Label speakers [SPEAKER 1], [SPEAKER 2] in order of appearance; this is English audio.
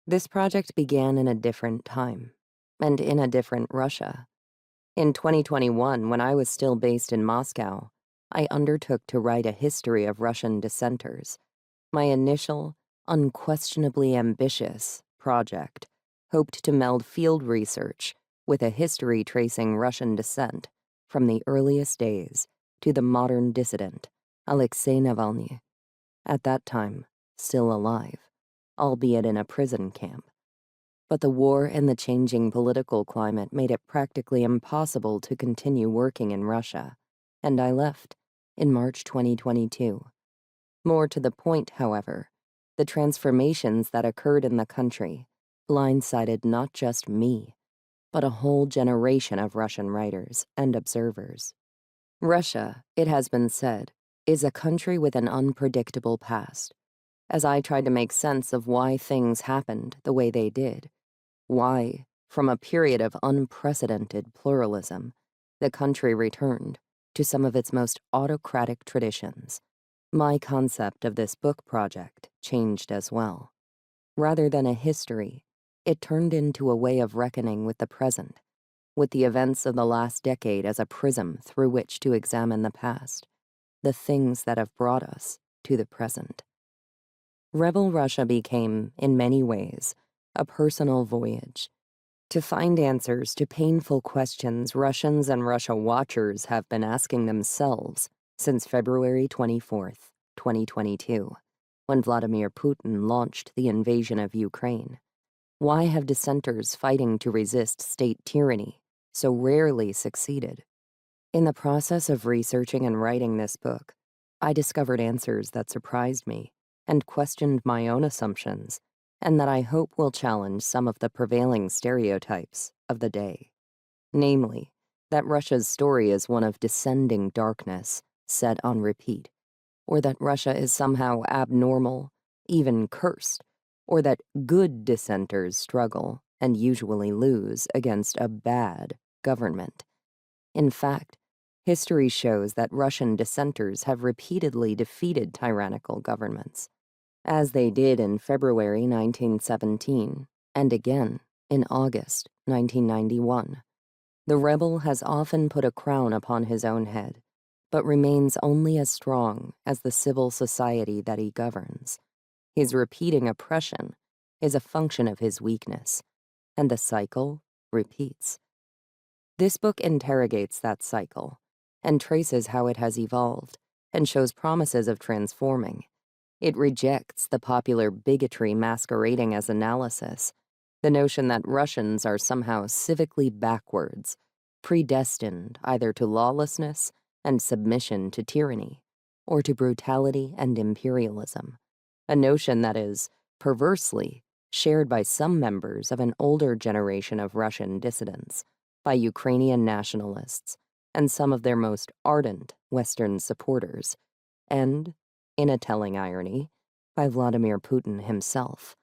[SPEAKER 1] This project began in a different time, and in a different Russia. In 2021, when I was still based in Moscow, I undertook to write a history of Russian dissenters. My initial, unquestionably ambitious project hoped to meld field research with a history tracing Russian dissent from the earliest days to the modern dissident, Alexei Navalny, at that time still alive, albeit in a prison camp. But the war and the changing political climate made it practically impossible to continue working in Russia, and I left in March 2022. More to the point, however, the transformations that occurred in the country blindsided not just me, but a whole generation of Russian writers and observers. Russia, it has been said, is a country with an unpredictable past. As I tried to make sense of why things happened the way they did, why, from a period of unprecedented pluralism, the country returned to some of its most autocratic traditions, my concept of this book project changed as well. Rather than a history, it turned into a way of reckoning with the present, with the events of the last decade as a prism through which to examine the past, the things that have brought us to the present. Rebel Russia became, in many ways, a personal voyage to find answers to painful questions Russians and Russia watchers have been asking themselves since February 24th, 2022, when Vladimir Putin launched the invasion of Ukraine. Why have dissenters fighting to resist state tyranny so rarely succeeded? In the process of researching and writing this book, I discovered answers that surprised me and questioned my own assumptions, and that I hope will challenge some of the prevailing stereotypes of the day. Namely, that Russia's story is one of descending darkness, set on repeat, or that Russia is somehow abnormal, even cursed, or that good dissenters struggle and usually lose against a bad government. In fact, history shows that Russian dissenters have repeatedly defeated tyrannical governments, as they did in February 1917 and again in August 1991. The rebel has often put a crown upon his own head, but remains only as strong as the civil society that he governs. His repeating oppression is a function of his weakness, and the cycle repeats. This book interrogates that cycle and traces how it has evolved and shows promises of transforming. It rejects the popular bigotry masquerading as analysis, the notion that Russians are somehow civically backwards, predestined either to lawlessness and submission to tyranny, or to brutality and imperialism, a notion that is, perversely, shared by some members of an older generation of Russian dissidents, by Ukrainian nationalists, and some of their most ardent Western supporters, and, in a telling irony, by Vladimir Putin himself.